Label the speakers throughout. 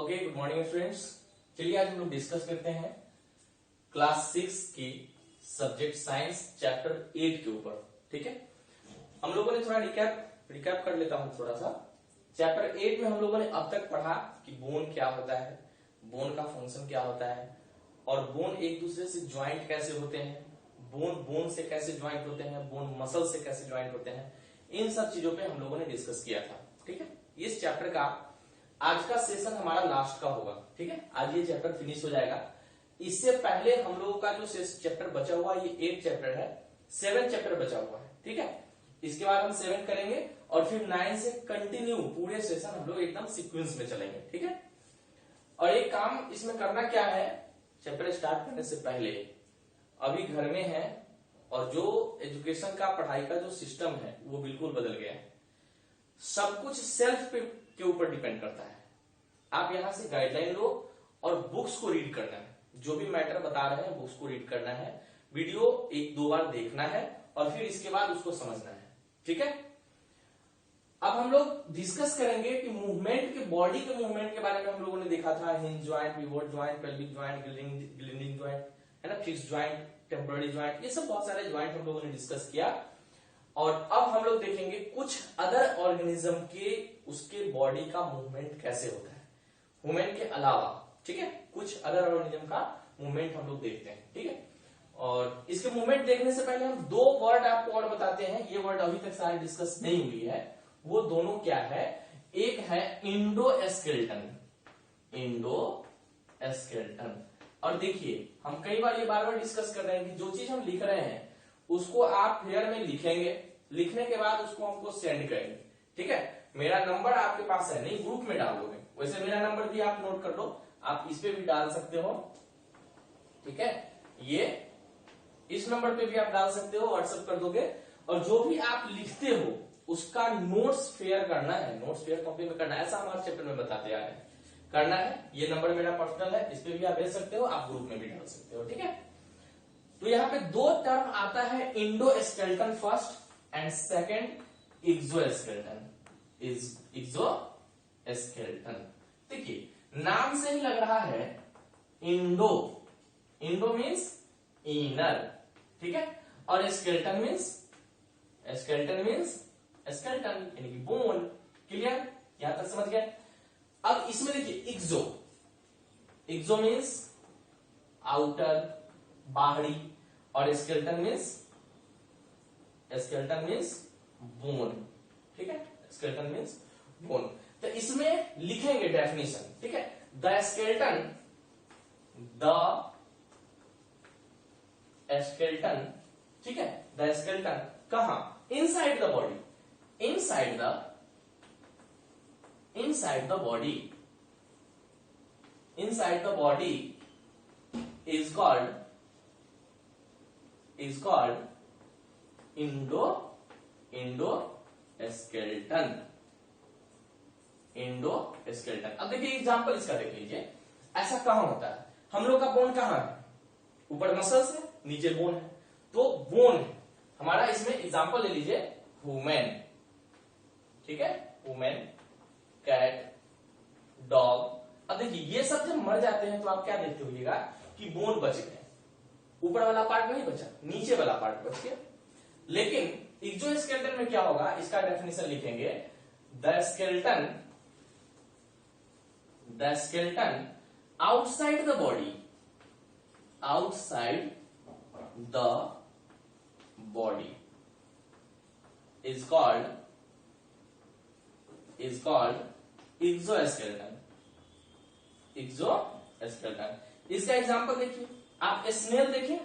Speaker 1: Okay, good morning students. चलिए आज हम लोग डिस्कस करते हैं क्लास 6 की सब्जेक्ट साइंस चैप्टर 8 के ऊपर। ठीक है, हम लोगों ने थोड़ा रिकैप कर लेता हूं थोड़ा सा। चैप्टर 8 में हम लोगों ने अब तक पढ़ा कि बोन क्या होता है, बोन का फंक्शन क्या होता है, और बोन एक दूसरे से ज्वाइंट कैसे होते हैं, बोन से कैसे ज्वाइंट होते हैं, बोन मसल से कैसे ज्वाइंट होते हैं, इन सब चीजों पे हम लोगों ने डिस्कस किया था। ठीक है, इस चैप्टर का आज का सेशन हमारा लास्ट का होगा। ठीक है, आज ये चैप्टर फिनिश हो जाएगा। इससे पहले हम लोगों का जो चैप्टर बचा हुआ ये 8 चैप्टर है, 7 चैप्टर बचा हुआ है। ठीक है, इसके बाद हम 7 करेंगे और फिर 9 से कंटिन्यू पूरे सेशन हम लोग एकदम सीक्वेंस में चलेंगे। ठीक है, और एक काम इसमें करना क्या है, चैप्टर स्टार्ट करने से पहले अभी घर में है और जो एजुकेशन का पढ़ाई का जो सिस्टम है वो बिल्कुल बदल गया है। सब कुछ सेल्फ के ऊपर डिपेंड करता है। आप यहां से गाइडलाइन लो और बुक्स को रीड करना है, जो भी मैटर बता रहे हैं बुक्स को रीड करना है, वीडियो 1-2 बार देखना है और फिर इसके बाद उसको समझना है। ठीक है, अब हम लोग डिस्कस करेंगे कि मूवमेंट के बॉडी के मूवमेंट के बारे में हम लोगों ने देखा था। Hinge joint, pivot joint, pelvic joint, gliding joint, है ना, फिक्स्ड ज्वाइंट, टेम्पररी ज्वाइंट, ये सब बहुत सारे ज्वाइंट हम लोगों ने डिस्कस किया। और अब हम लोग देखेंगे कुछ अदर ऑर्गेनिज्म के उसके बॉडी का मूवमेंट कैसे होता है, मूवमेंट के अलावा। ठीक है, कुछ अदर ऑर्गेनिज्म का मूवमेंट हम लोग देखते हैं। ठीक है, और इसके मूवमेंट देखने से पहले हम 2 वर्ड आपको और बताते हैं। ये वर्ड अभी तक सारे डिस्कस नहीं हुई है, वो दोनों क्या है। एक है इंडोस्केलेटन, इंडोस्केलेटन। और देखिए हम कई बार ये बार बार डिस्कस कर रहे हैं कि जो चीज हम लिख रहे हैं उसको आप फेयर में लिखेंगे, लिखने के बाद उसको हमको सेंड करेंगे। ठीक है, मेरा नंबर आपके पास है, नहीं ग्रुप में डाल दोगे, वैसे मेरा नंबर भी आप नोट कर लो, आप इस पे भी डाल सकते हो। ठीक है, ये इस नंबर पे भी आप डाल सकते हो, व्हाट्सएप कर दोगे। और जो भी आप लिखते हो उसका नोट्स फेयर करना है, नोट्स फेयर कॉपी में करना है, ऐसा हमारे चैप्टर में बताते आ रहे हैं, करना है। ये नंबर मेरा पर्सनल है, इस पे भी आप भेज सकते हो, आप ग्रुप में भी डाल सकते हो। ठीक है, तो यहां पे 2 टर्म आता है, endoskeleton first and second exoskeleton, exoskeleton. देखिए नाम से ही लग रहा है इंडो, इंडो मीन्स इनर। ठीक है, और स्केलेटन मीन्स स्केलेटन यानी कि बोन। क्लियर, यहां तक समझ गए। अब इसमें देखिए एक्सो, एक्सो मीन्स आउटर, बाहरी, और स्केलेटन मीन्स बोन। ठीक है, स्केलेटन मीन्स बोन। तो इसमें लिखेंगे डेफिनेशन। ठीक है, द स्केलेटन ठीक है, द स्केलेटन कहां, inside the body, inside the body is called endoskeleton. अब देखिए एग्जांपल इसका देख लीजिए, ऐसा कहां होता है, हम लोग का बोन कहां है, ऊपर मसल्स है, नीचे बोन है, तो बोन है हमारा। इसमें एग्जांपल ले लीजिए ह्यूमन। ठीक है, ह्यूमन, कैट, डॉग। अब देखिए ये सब जब मर जाते हैं तो आप क्या देखते होइएगा कि बोन बच गए, ऊपर वाला पार्ट नहीं बचा, नीचे वाला पार्ट बच गया। लेकिन एक्सोस्केलेटन में क्या होगा, इसका डेफिनेशन लिखेंगे, the skeleton outside the body, is called exoskeleton। इसका एग्जांपल देखिए, आप स्नेल देखिए,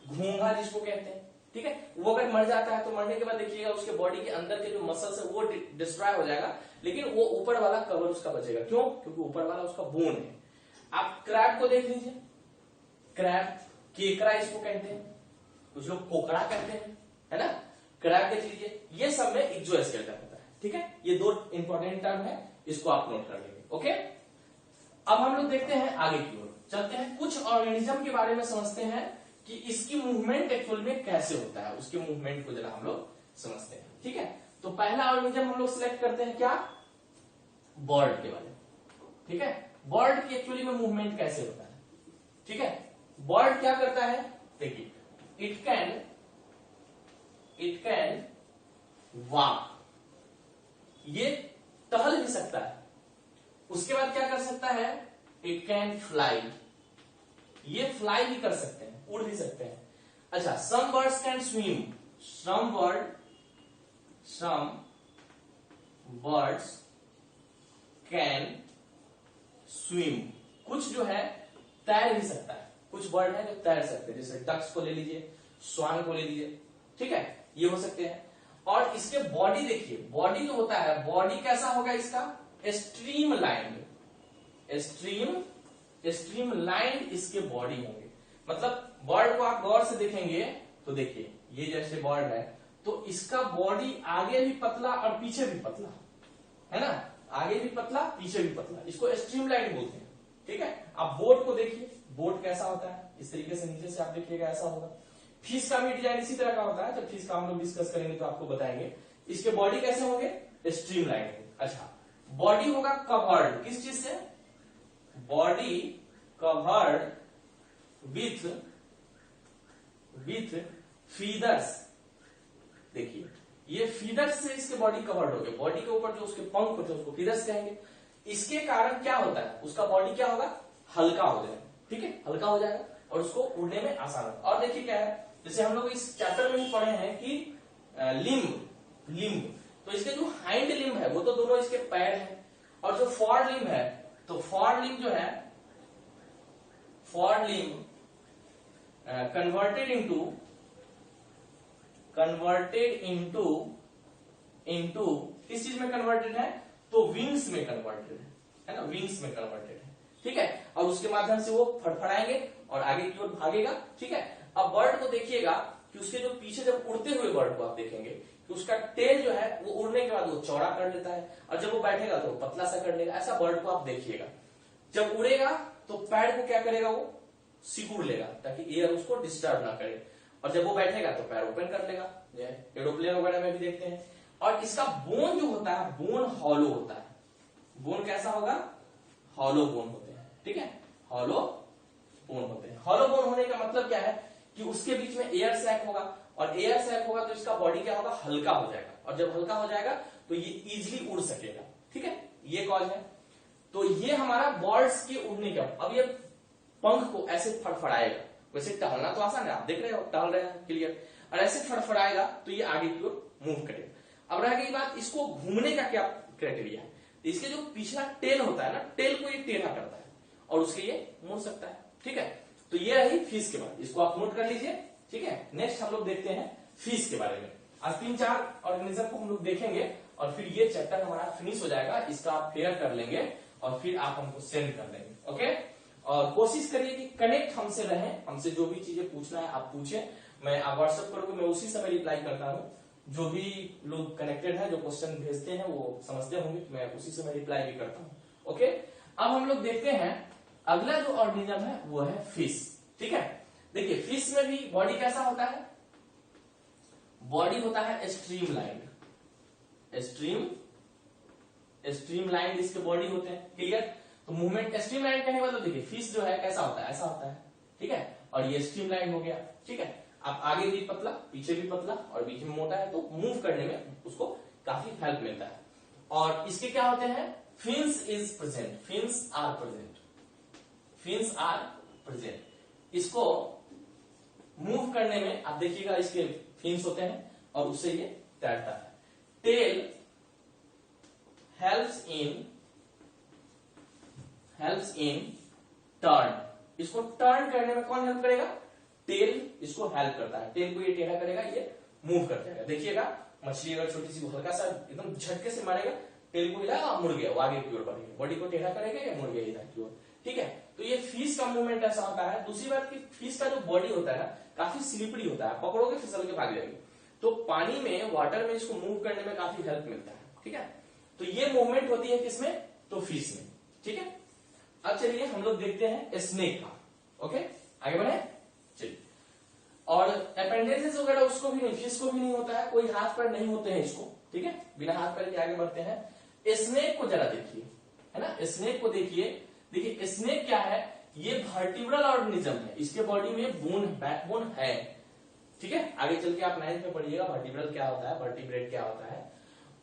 Speaker 1: घोंघा जिसको कहते हैं। ठीक है, वो अगर मर जाता है तो मरने के बाद देखिएगा उसके बॉडी के अंदर के जो मसल्स है वो डिस्ट्रॉय हो जाएगा, लेकिन वो ऊपर वाला कवर उसका बचेगा। क्यों? क्योंकि ऊपर वाला उसका बोन है। आप क्रैब को देख लीजिए, क्रैब, केकड़ा इसको कहते हैं, कुछ लोग कोकड़ा कहते हैं, है ना। क्रैब देख लीजिए, ये सब में एक्सोस्केलेटन होता है। ठीक है, ये 2 इंपॉर्टेंट टर्म है, इसको आप नोट कर लेंगे। ओके, अब हम लोग देखते हैं आगे की ओर चलते हैं, कुछ ऑर्गेनिज्म के बारे में समझते हैं कि इसकी मूवमेंट एक्चुअल में कैसे होता है, उसके मूवमेंट को जरा हम लोग समझते हैं। ठीक है, तो पहला ऑर्गेनिज्म हम लोग सिलेक्ट करते हैं क्या, बर्ड के बारे में। ठीक है। बर्ड की एक्चुअली में मूवमेंट कैसे होता है, ठीक है। बर्ड क्या करता है, देखिए, इट कैन वॉक, ये टहल भी सकता है। उसके बाद क्या कर सकता है, इट कैन फ्लाई, ये फ्लाई भी कर सकते हैं, उड़ भी सकते हैं। अच्छा, some birds can swim, some birds can swim, कुछ जो है तैर भी सकता है, कुछ बर्ड है जो तैर सकते हैं, जैसे डक्स को ले लीजिए, स्वान को ले लीजिए, ठीक है, ये हो सकते हैं। और इसके बॉडी देखिए, बॉडी जो होता है, बॉडी कैसा होगा इसका, स्ट्रीम लाइंड इसके बॉडी होंगे। मतलब बर्ड को आप गौर से देखेंगे तो देखिए, ये जैसे बर्ड है तो इसका बॉडी आगे भी पतला और पीछे भी पतला है ना, आगे भी पतला पीछे भी पतला, इसको स्ट्रीम लाइन बोलते हैं, ठीक है। आप बोट को देखिए, बोट कैसा होता है, इस तरीके से नीचे से आप देखिएगा ऐसा होगा। फिश का भी डिजाइन इसी तरह का होता है, जब फिश का हम लोग डिस्कस करेंगे तो आपको बताएंगे। इसके बॉडी कैसे होंगे, स्ट्रीम लाइन। अच्छा, बॉडी होगा कवर्ड, किस चीज से, बॉडी कवर्ड विथ फीदर्स, देखिए ये फीदर्स से इसके बॉडी कवर्ड हो गए, बॉडी के ऊपर जो उसके पंख होते हैं उसको फीदर्स कहेंगे। इसके कारण क्या होता है, उसका बॉडी क्या होगा, हल्का हो जाएगा, ठीक है, हल्का हो जाएगा और उसको उड़ने में आसान होगा। और देखिए क्या है, जैसे हम लोग इस चैप्टर में ही पढ़े हैं कि लिम्ब, तो इसके जो हाइंड लिम्ब है वो तो दोनों इसके पैर हैं, और जो फॉर लिम्ब है, तो फॉर लिम्ब जो है, फॉर लिम्ब कन्वर्टेड इनटू किस चीज में कन्वर्टेड है, तो विंग्स में कन्वर्टेड है ना, विंग्स में कन्वर्टेड है, ठीक है। और उसके माध्यम से वो फड़फड़ाएंगे और आगे की ओर भागेगा, ठीक है। अब बर्ड को देखिएगा कि उसके जो पीछे जब उड़ते हुए बर्ड को आप देखेंगे कि उसका टेल जो है वो उड़ने के बाद वो चौड़ा कर लेता है, और जब वो बैठेगा तो वो पतला सा कर लेगा। ऐसा बर्ड को आप देखिएगा, जब उड़ेगा तो पैर को क्या करेगा, वो सिकुड़ लेगा ताकि एयर उसको डिस्टर्ब ना करे, और जब वो बैठेगा तो पैर ओपन कर लेगा, एरोप्लेन वगैरह में भी देखते हैं। और इसका बोन जो होता है, बोन हॉलो होता है, बोन कैसा होगा, हॉलो बोन होते हैं, ठीक है, हॉलो बोन होते हैं। हॉलो बोन होने का मतलब क्या है कि उसके बीच में एयर सैक होगा, और एयर सैक होगा तो इसका बॉडी क्या होगा, हल्का हो जाएगा, और जब हल्का हो जाएगा तो ये इजिली उड़ सकेगा, ठीक है, ये कॉज है। तो ये हमारा बर्ड्स के उड़ने का, अब ये पंख को ऐसे फड़फड़ाएगा, वैसे टहलना तो आसान है, आप देख रहे हो टहल रहे हैं क्लियर, और ऐसे फड़फड़ाएगा तो ये आगे की ओर मूव करेगा। अब रह गई बात इसको घूमने का क्या क्राइटेरिया है, तो इसके जो पिछला टेल होता है ना, टेल को ये टेढ़ा करता है और उसके ये मुड़ सकता है, ठीक है। तो ये रही फिश के बारे में, इसको आप नोट कर लीजिए, ठीक है। नेक्स्ट हम लोग देखते हैं फिश के बारे में। आज 3-4 ऑर्गेनिज्म को हम लोग देखेंगे और फिर ये चैप्टर हमारा फिनिश हो जाएगा, इसका आप क्लियर कर लेंगे और फिर आप हमको सेंड कर देंगे, ओके। और कोशिश करिए कि कनेक्ट हमसे रहें, हमसे जो भी चीजें पूछना है आप पूछें, मैं आप व्हाट्सएप करोगे, मैं उसी समय रिप्लाई करता हूँ। जो भी लोग कनेक्टेड है, जो क्वेश्चन भेजते हैं वो समझते होंगे कि मैं उसी समय रिप्लाई भी करता हूँ, ओके। अब हम लोग देखते हैं अगला जो ऑर्गेनिज्म है वो है फिश, ठीक है। देखिए फिश में भी बॉडी कैसा होता है, बॉडी होता है स्ट्रीम लाइंड इसके बॉडी होते हैं, क्लियर। तो मूवमेंट स्ट्रीम लाइन कहने का मतलब देखिए फिश जो है कैसा होता है, ऐसा होता है, ठीक है, और ये स्ट्रीम लाइन हो गया, ठीक है। आप आगे भी पतला पीछे भी पतला और बीच में मोटा है, तो मूव करने में उसको काफी हेल्प मिलता है। और इसके क्या होते हैं, फिन्स आर प्रेजेंट, इसको मूव करने में आप देखिएगा इसके फिन्स होते हैं और उससे ये तैरता है। टेल हेल्प्स इन टर्न, इसको टर्न करने में कौन हेल्प करेगा, टेल इसको हेल्प करता है, टेल को ये टेढ़ा करेगा, ये मूव कर जाएगा। देखिएगा मछली अगर छोटी सी हल्का सा एकदम झटके से मारेगा, टेल को हिलाया मुड़ गया, वो आगे की ओर बढ़ेगा, बॉडी को टेढ़ा करेगा या मुड़ गया इधर की ओर, ठीक है। तो ये फिश का मूवमेंट ऐसा होता है। दूसरी बात की फिश का जो बॉडी होता है ना काफी स्लिपरी होता है, पकड़ोगे फिसल के भाग जाएगी, तो पानी में वाटर में इसको मूव करने में काफी हेल्प मिलता है, ठीक है। तो ये मूवमेंट होती है किसमें, तो फिश में, ठीक है। अब चलिए हम लोग देखते हैं स्नेक का, ओके, आगे बढ़े चलिए। और अपेंडेजेस वगैरह उसको भी नहीं, फिश को भी नहीं होता है, कोई हाथ पैर नहीं होते हैं इसको, ठीक है। बिना हाथ पैर के आगे बढ़ते हैं। स्नेक को जरा देखिए, है ना। स्नेक को देखिए, देखिए स्नेक क्या है, ये वर्टिब्रल ऑर्गेनिज्म है, इसके बॉडी में बोन, बैकबोन है, ठीक है। आगे चल के आप 9th में पढ़िएगा वर्टिब्रल क्या होता है, वर्टिब्रेट क्या होता है।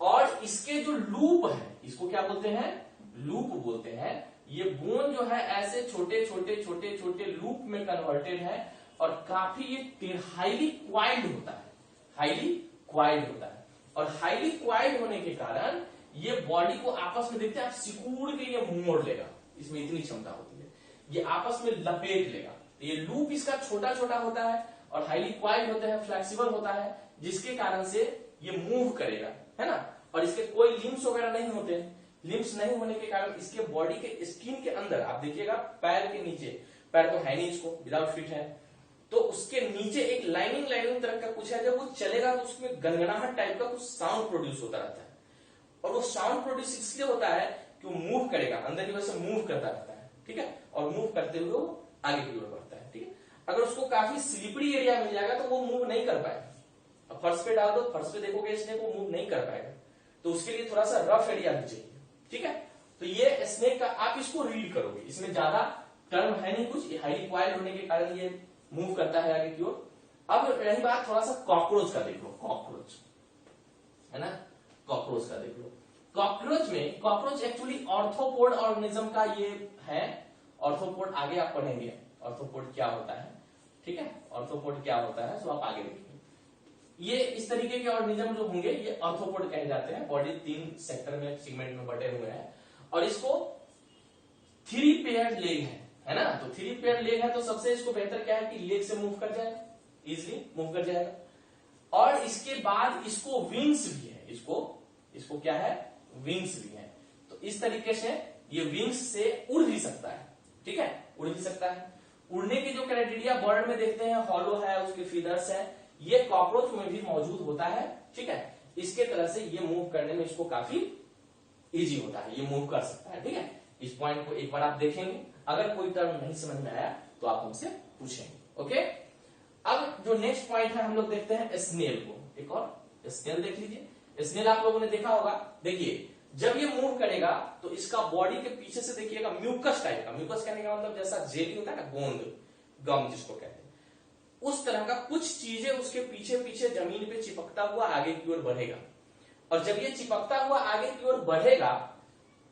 Speaker 1: और इसके जो लूप है, इसको क्या बोलते हैं, लूप बोलते हैं। ये बोन जो है ऐसे छोटे छोटे छोटे छोटे लूप में कन्वर्टेड है और काफी ये हाईली क्वाइल्ड होता है, हाईली क्वाइल्ड होता है। और हाईली क्वाइल्ड होने के कारण ये बॉडी को आपस में देखते हैं आप, सिकुड़ के ये मोड़ लेगा, इसमें इतनी क्षमता होती है, ये आपस में लपेट लेगा। ये लूप इसका छोटा छोटा होता है और हाईली क्वाइल्ड होता है, फ्लेक्सिबल होता है, जिसके कारण से ये मूव करेगा, है ना। और इसके कोई लिम्स वगैरह नहीं होते, लिम्स नहीं होने के कारण इसके बॉडी के स्किन के अंदर आप देखिएगा, पैर के नीचे, पैर तो है नहीं इसको, विदाउट फीट है, तो उसके नीचे एक लाइनिंग लाइनिंग तरह का कुछ है, जब वो चलेगा तो उसमें गनगनाहट टाइप का कुछ साउंड प्रोड्यूस होता रहता है। और वो साउंड प्रोड्यूस इसलिए होता है कि वो मूव करेगा, अंदर की वजह से मूव करता रहता है, ठीक है। और मूव करते हुए वो आगे की ओर बढ़ता है, ठीक है। अगर उसको काफी स्लिपरी एरिया मिल जाएगा तो वो मूव नहीं कर पाएगा। अब फर्श पे डाल दो, फर्श पे देखोगे स्नेक वो मूव नहीं कर पाएगा, तो उसके लिए थोड़ा सा रफ एरिया भी चाहिए, ठीक है। तो ये स्नेक का आप इसको रीड करोगे, इसमें ज्यादा टर्म है नहीं कुछ, ये हाईली क्वाइल्ड होने के कारण ये मूव करता है आगे की ओर। अब रही बात थोड़ा सा कॉकरोच का, देख लो कॉकरोच, है ना, कॉकरोच का देख लो। कॉकरोच में, कॉकरोच एक्चुअली ऑर्थोपोड ऑर्गेनिज्म का ये है। ऑर्थोपोड आगे आप पढ़ेंगे, ऑर्थोपोड क्या होता है, ठीक है, ऑर्थोपोड क्या होता है तो आप आगे देखेंगे। ये इस तरीके के ऑर्गेनिज्म जो होंगे ये ऑर्थोपोड कहे जाते हैं। बॉडी 3 सेक्टर में, सेगमेंट में बटे हुए हैं और इसको 3 पेयर्ड लेग है ना। तो 3 पेयर्ड लेग है तो सबसे इसको बेहतर क्या है कि लेग से मूव कर जाएगा, इजिली मूव कर जाएगा। और इसके बाद इसको विंग्स भी है, इसको क्या है, विंग्स भी है। तो इस तरीके से ये विंग्स से उड़ भी सकता है, ठीक है, उड़ भी सकता है। उड़ने के जो क्राइटेरिया बर्ड में देखते हैं, हॉलो है, उसके फीदर्स है, ये कॉकरोच में भी मौजूद होता है, ठीक है। इसके तरह से ये मूव करने में इसको काफी इजी होता है, ये मूव कर सकता है, ठीक है। इस पॉइंट को एक बार आप देखेंगे, अगर कोई टर्म नहीं समझ में आया तो आप हमसे पूछेंगे, ओके। अब जो नेक्स्ट पॉइंट है हम लोग देखते हैं स्नेल को। एक और स्नेल देख लीजिए। स्नेल आप लोगों ने देखा होगा, देखिए जब ये मूव करेगा तो इसका बॉडी के पीछे से देखिएगा म्यूकस टाइप का, म्यूकस कहने का मतलब जैसा जेली होता है ना, गोंद, गम जिसको कहते हैं, उस तरह का कुछ चीजें उसके पीछे पीछे जमीन पे चिपकता हुआ आगे की ओर बढ़ेगा। और जब ये चिपकता हुआ आगे की ओर बढ़ेगा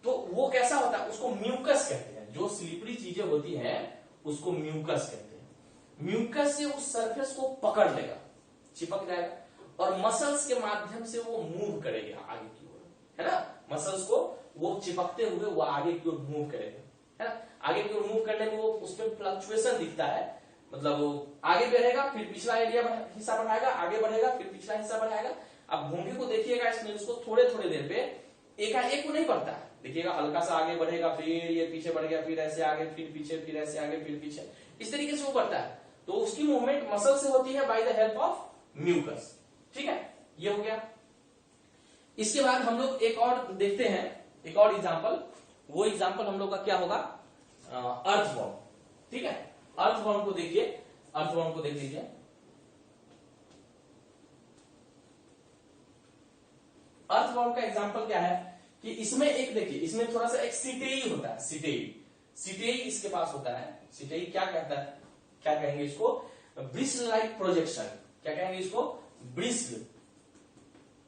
Speaker 1: तो वो कैसा होता है, उसको म्यूकस कहते हैं। जो स्लिपरी चीजें होती हैं उसको म्यूकस कहते हैं। म्यूकस से उस सरफेस को पकड़ लेगा, चिपक जाएगा और मसल्स के माध्यम से वो मूव करेगा आगे की ओर, है ना। मसल्स को वो चिपकते हुए वो आगे की ओर मूव करेगा, है ना। आगे की ओर मूव करने में वो उसमें फ्लक्चुएशन दिखता है, मतलब वो आगे बढ़ेगा फिर पिछला एरिया हिस्सा बढ़ाएगा, आगे बढ़ेगा फिर पिछला हिस्सा बढ़ाएगा। अब भूमि को देखिएगा, इसमें उसको थोड़े थोड़े देर पे एकाएक को नहीं बढ़ता है, देखिएगा हल्का सा आगे बढ़ेगा, फिर ये पीछे बढ़ गया, फिर ऐसे आगे, फिर पीछे, फिर ऐसे आगे, फिर पीछे, इस तरीके से वो बढ़ता है। तो उसकी मूवमेंट मसल से होती है by the help of mucus, ठीक है। ये हो गया। इसके बाद हम लोग एक और देखते हैं, एक और एग्जाम्पल। वो एग्जाम्पल हम लोग का क्या होगा, अर्थवॉर्म, ठीक है। अर्थवॉर्म को देखिए, अर्थवॉर्म को देख लीजिए। अर्थवॉर्म का एग्जांपल क्या है कि इसमें एक देखिए, इसमें थोड़ा सा एक सिटेई होता है, सिटेई, सिटेई इसके पास होता है। सिटेई क्या कहता है, क्या कहेंगे इसको, ब्रिस्ल लाइक प्रोजेक्शन, क्या कहेंगे इसको, ब्रिस्ल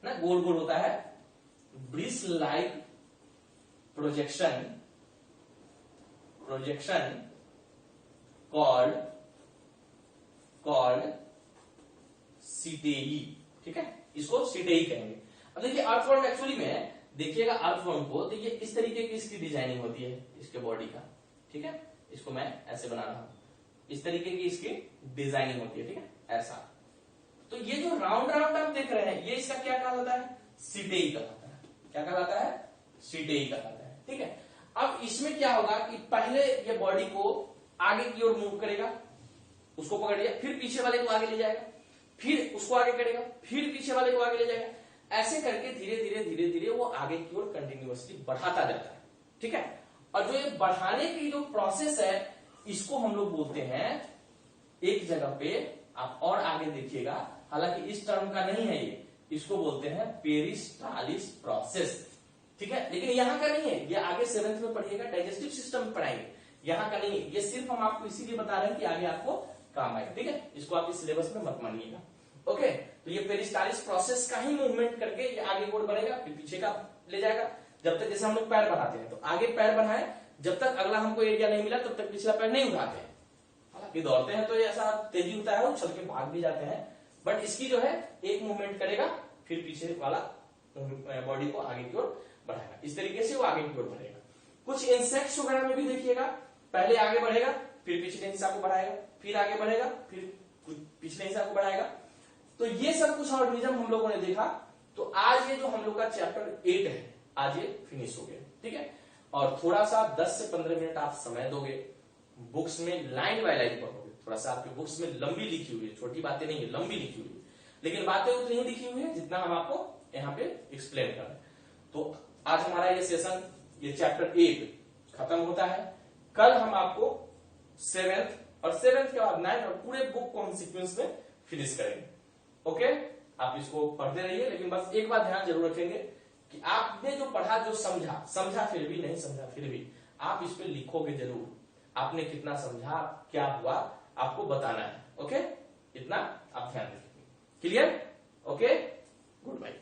Speaker 1: ना, गोल गोल होता है, ब्रिस्ल लाइक प्रोजेक्शन, प्रोजेक्शन कॉल्ड सिटेई, ठीक है, इसको सिटेई कहेंगे। अब देखिए अर्थवॉर्म एक्चुअली में देखिएगा, अर्थवॉर्म को देखिए इस तरीके की इसकी डिजाइनिंग होती है इसके बॉडी का, ठीक है। इसको मैं ऐसे बना रहा हूं, इस तरीके की इसकी डिजाइनिंग होती है, ठीक है, ऐसा। तो ये जो राउंड राउंड आप देख रहे हैं, ये इसका क्या कहलाता है, सिटेई कहलाता है। क्या कहलाता है, सिटेई कहलाता है, ठीक है। अब इसमें क्या होगा कि पहले ये बॉडी को आगे की ओर मूव करेगा, उसको पकड़ लिया, फिर पीछे वाले को आगे ले जाएगा, फिर उसको आगे करेगा, फिर पीछे वाले को आगे ले जाएगा, ऐसे करके धीरे धीरे धीरे धीरे वो आगे की ओर कंटिन्यूअसली बढ़ाता जाता है, ठीक है। और जो ये बढ़ाने की जो प्रोसेस है, इसको हम लोग बोलते हैं, एक जगह पे आप और आगे देखिएगा, हालांकि इस टर्म का नहीं है ये, इसको बोलते हैं पेरिस्टालिस प्रोसेस, ठीक है, लेकिन यहाँ का नहीं है, ये आगे 7th में पढ़िएगा, डाइजेस्टिव सिस्टम में पढ़ाएंगे, यहाँ का नहीं है। ये सिर्फ हम आपको इसीलिए बता रहे हैं कि आगे आपको काम आएगा, ठीक है, इसको आप इस सिलेबस में मत मानिएगा। ओके, तो ये पेरिस्टालिस प्रोसेस का ही मूवमेंट करके ये आगे कोड बढ़ेगा, फिर पीछे का ले जाएगा। जब तक जैसे हम लोग पैर बढ़ाते हैं तो आगे पैर बढ़ाए, जब तक अगला हमको एरिया नहीं मिला तब तक पिछला पैर नहीं उठाते हैं। हालांकि दौड़ते हैं तो ये ऐसा तेजी होता है, उछल के भाग भी जाते हैं, बट इसकी जो है एक मूवमेंट करेगा, फिर पीछे वाला बॉडी को आगे की ओर बढ़ाएगा, इस तरीके से वो आगे की ओर बढ़ेगा। कुछ इंसेक्ट्स वगैरह में भी देखिएगा, पहले आगे बढ़ेगा, फिर पिछले हिस्सा को बढ़ाएगा, फिर आगे बढ़ेगा, फिर पिछले हिस्सा को बढ़ाएगा। तो ये सब कुछ ऑर्गेनिज्म हम लोगों ने देखा। तो आज ये जो हम लोग का चैप्टर 8 है, आज ये फिनिश हो गया, ठीक है। और थोड़ा सा 10 से 15 मिनट आप समय दोगे, बुक्स में लाइन बाय लाइन पढ़ोगे, थोड़ा सा आपकी बुक्स में लंबी लिखी हुई है, छोटी बातें नहीं है, लंबी लिखी हुई है, लेकिन बातें उतनी ही लिखी हुई है जितना हम आपको यहाँ पे एक्सप्लेन कर रहे हैं। तो आज हमारा ये सेशन, ये चैप्टर 8 खत्म होता है। कल हम आपको 7th और 7th के बाद 9th और पूरे बुक को हम सीक्वेंस में फिनिश करेंगे। ओके, आप इसको पढ़ते रहिए, लेकिन बस एक बात ध्यान जरूर रखेंगे कि आपने जो पढ़ा, जो समझा फिर भी, नहीं समझा फिर भी, आप इस पे लिखोगे जरूर, आपने कितना समझा, क्या हुआ, आपको बताना है। ओके, इतना आप ध्यान रखिए। क्लियर? Okay, good bye.